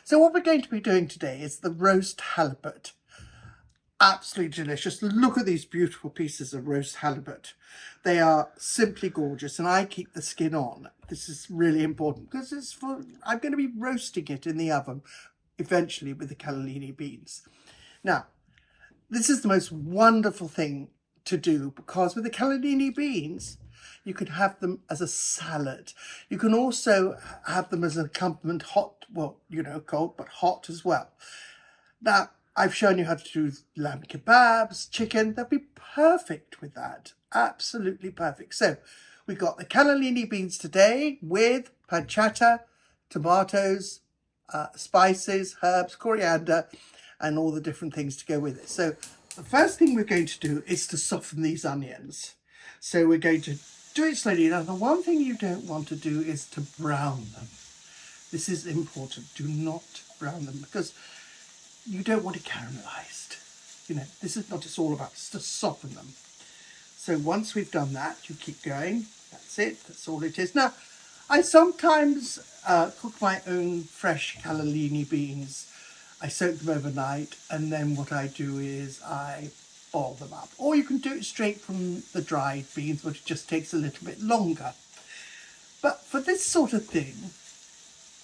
So what we're going to be doing today is the roast halibut. Absolutely delicious. Look at these beautiful pieces of roast halibut. They are simply gorgeous, and I keep the skin on. This is really important because I'm going to be roasting it in the oven eventually with the cannellini beans. Now, this is the most wonderful thing to do because with the cannellini beans, you can have them as a salad. You can also have them as an accompaniment hot, well, cold, but hot as well. Now, I've shown you how to do lamb kebabs, chicken. They'll be perfect with that. Absolutely perfect. So we've got the cannellini beans today with pancetta, tomatoes, spices, herbs, coriander, and all the different things to go with it. So the first thing we're going to do is to soften these onions. So we're going to do it slowly. Now, the one thing you don't want to do is to brown them. This is important. Do not brown them because you don't want it caramelized. This is not, it's all about just to soften them. So once we've done that, you keep going. That's it. That's all it is. Now, I sometimes cook my own fresh cannellini beans. I soak them overnight, and then what I do is I boil them up. Or you can do it straight from the dried beans, but it just takes a little bit longer. But for this sort of thing,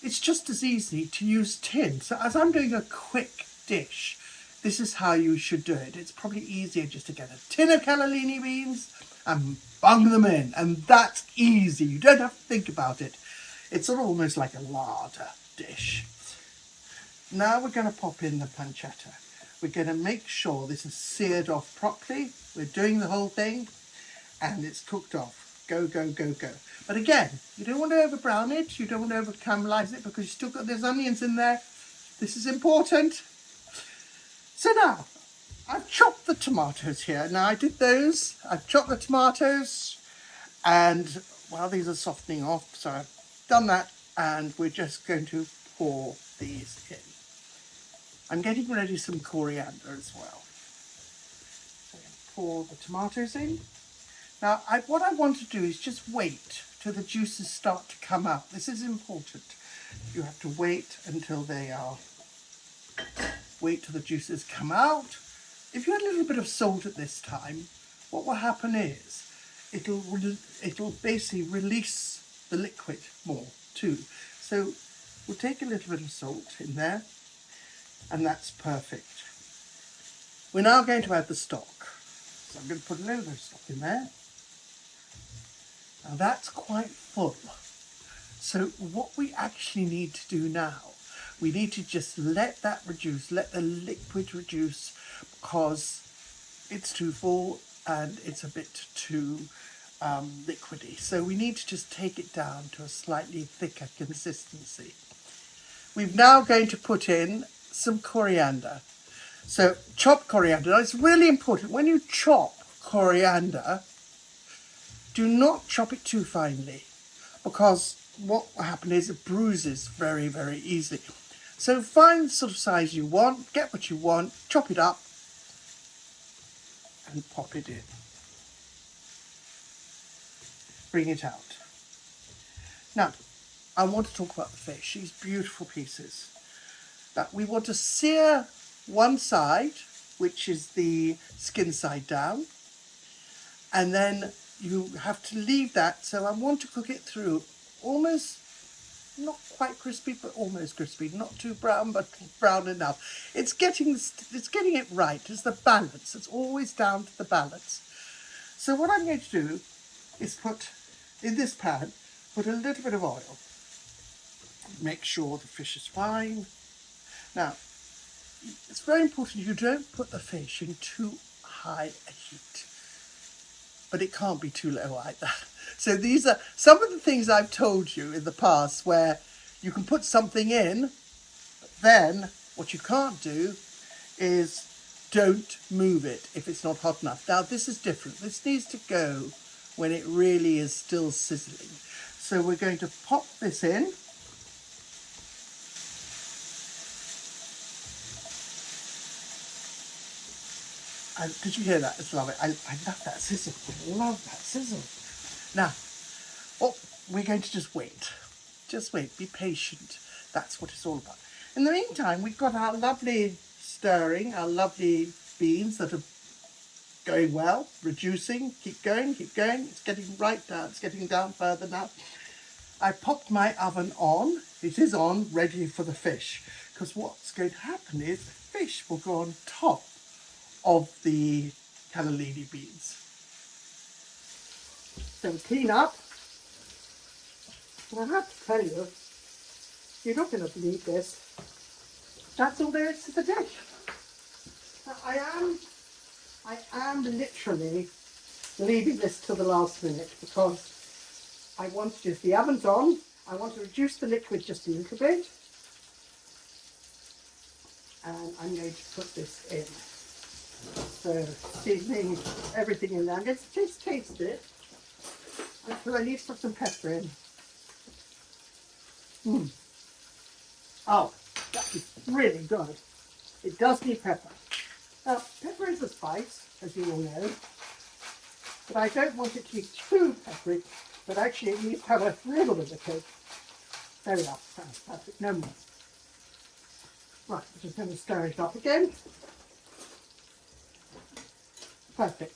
it's just as easy to use tin. So as I'm doing a quick dish, this is how you should do it. It's probably easier just to get a tin of cannellini beans and bung them in. And that's easy. You don't have to think about it. It's sort of almost like a larder dish. Now we're going to pop in the pancetta. We're going to make sure this is seared off properly. We're doing the whole thing and it's cooked off. Go, go, go, go. But again, you don't want to over brown it. You don't want to over caramelize it because you've still got those onions in there. This is important. So now, I've chopped the tomatoes here. Now I did those. I've chopped the tomatoes and while these are softening off, so I've done that and we're just going to pour these in. I'm getting ready some coriander as well. So I'm going to pour the tomatoes in. Now, what I want to do is just wait till the juices start to come out. This is important. You have to wait until wait till the juices come out. If you add a little bit of salt at this time, what will happen is it'll basically release the liquid more too. So we'll take a little bit of salt in there. And that's perfect. We're now going to add the stock. So I'm going to put a little bit of stock in there. Now that's quite full. So what we actually need to do now, we need to just let that reduce, let the liquid reduce because it's too full and it's a bit too liquidy. So we need to just take it down to a slightly thicker consistency. We're now going to put in some coriander. So chop coriander. Now it's really important when you chop coriander, do not chop it too finely because what will happen is it bruises very, very easily. So find the sort of size you want, get what you want, chop it up and pop it in. Bring it out. Now, I want to talk about the fish, these beautiful pieces. Now, we want to sear one side, which is the skin side down, and then you have to leave that. So I want to cook it through almost, not quite crispy, but almost crispy. Not too brown, but brown enough. It's getting it right. It's the balance. It's always down to the balance. So what I'm going to do is put in this pan, put a little bit of oil. Make sure the fish is fine. Now, it's very important you don't put the fish in too high a heat, but it can't be too low either. So these are some of the things I've told you in the past where you can put something in, but then what you can't do is don't move it if it's not hot enough. Now this is different. This needs to go when it really is still sizzling. So we're going to pop this in. And did you hear that? It's lovely. I love that sizzle. I love that sizzle. Now, we're going to just wait. Just wait. Be patient. That's what it's all about. In the meantime, we've got our lovely stirring, our lovely beans that are going well, reducing, keep going, it's getting right down, it's getting down further now. I popped my oven on, it is on, ready for the fish, because what's going to happen is the fish will go on top of the cannellini beans. So clean up, and I have to tell you, you're not going to believe this, that's all there is to the dish. Now, I am literally leaving this till the last minute because I want to, if the oven's on, I want to reduce the liquid just a little bit. And I'm going to put this in. So seasoning everything in there. I'm going to just taste it until I need to put some pepper in. Oh, that is really good. It does need pepper. Now, pepper is a spice, as you all know, but I don't want it to be too peppery, but actually it needs to have a little bit of kick. There we are, that's perfect, no more. Right, I'm just going to stir it up again. Perfect.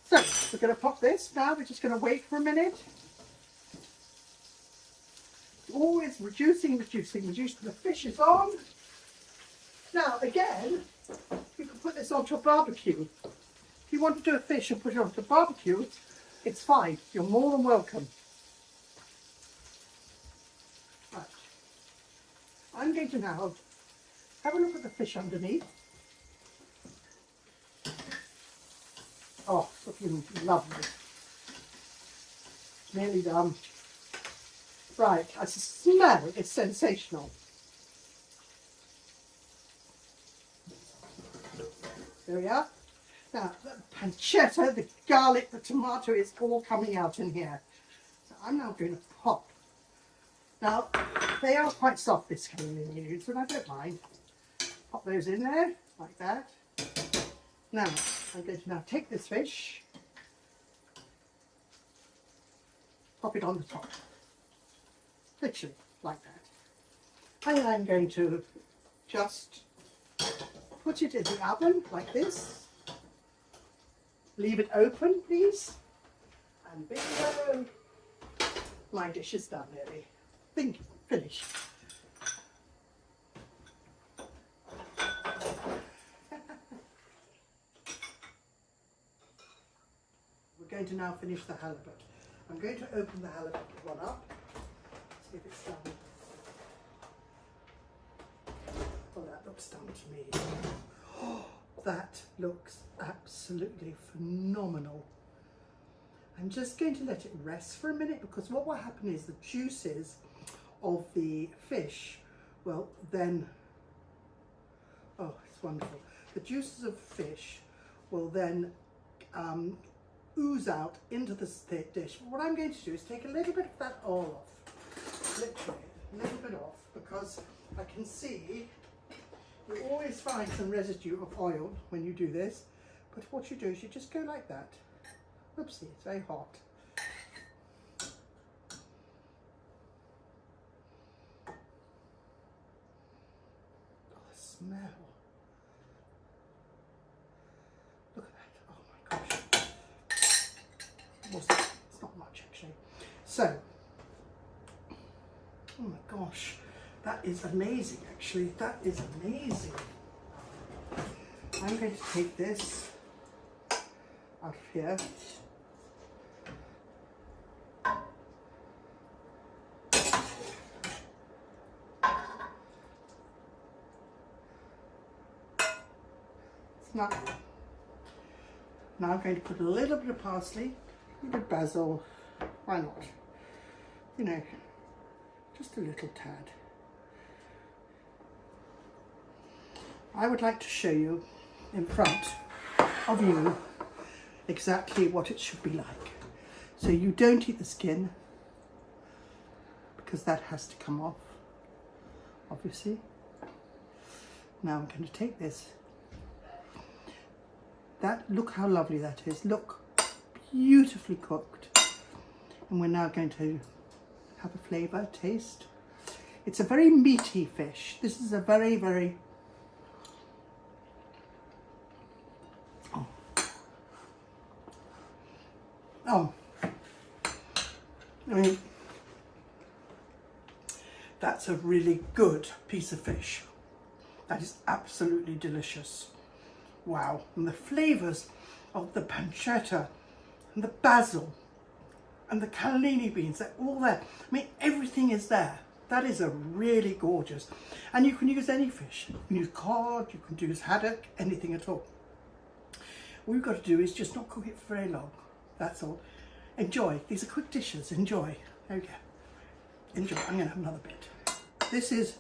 So, we're going to pop this now, we're just going to wait for a minute. Always reducing, the fish is on. Now again, you can put this onto a barbecue. If you want to do a fish and put it onto a barbecue, it's fine. You're more than welcome. Right. I'm going to now have a look at the fish underneath. Oh, it's looking lovely. Nearly done. Right, I smell it's sensational. There we are. Now, the pancetta, the garlic, the tomato is all coming out in here. So I'm now going to pop. Now, they are quite soft, this cannellini, but I don't mind. Pop those in there, like that. Now, I'm going to now take this fish, pop it on the top. Literally, like that. And I'm going to just put it in the oven like this. Leave it open, please. And bingo, my dish is done nearly. Finished. We're going to now finish the halibut. I'm going to open the halibut one up. See if it's done. Oh, that looks done to me. Oh, that looks absolutely phenomenal. I'm just going to let it rest for a minute because what will happen is the juices of the fish will then, oh, it's wonderful. The juices of fish will then ooze out into the dish. But what I'm going to do is take a little bit of that oil off, literally a little bit off, because I can see you always find some residue of oil when you do this. But what you do is you just go like that. Oopsie, it's very hot. Oh, the smell. Look at that. Oh my gosh. It's not much actually. So, oh my gosh, that is amazing actually. That is amazing. I'm going to take this out of here. Now I'm going to put a little bit of parsley, a little bit of basil, why not? You know, just a little tad. I would like to show you in front of you exactly what it should be like. So you don't eat the skin because that has to come off, obviously. Now I'm going to take this. Look how lovely that is. Look, beautifully cooked. And we're now going to have a flavour, taste. It's a very meaty fish. This is a very, very... Oh. I mean, that's a really good piece of fish. That is absolutely delicious. Wow. And the flavours of the pancetta and the basil and the cannellini beans, they're all there. I mean, everything is there. That is a really gorgeous. And you can use any fish. You can use cod, you can use haddock, anything at all. All you've got to do is just not cook it for very long. That's all. Enjoy. These are quick dishes. Enjoy. There we go. Enjoy. I'm going to have another bit. This is...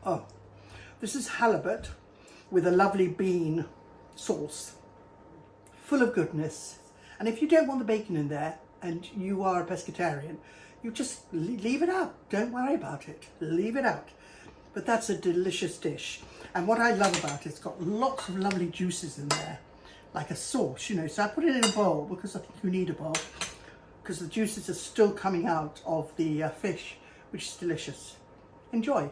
Oh. This is halibut with a lovely bean sauce. Full of goodness. And if you don't want the bacon in there and you are a pescatarian, you just leave it out. Don't worry about it. Leave it out. But that's a delicious dish. And what I love about it, it's got lots of lovely juices in there, like a sauce, you know. So I put it in a bowl because I think you need a bowl, because the juices are still coming out of the fish, which is delicious. Enjoy.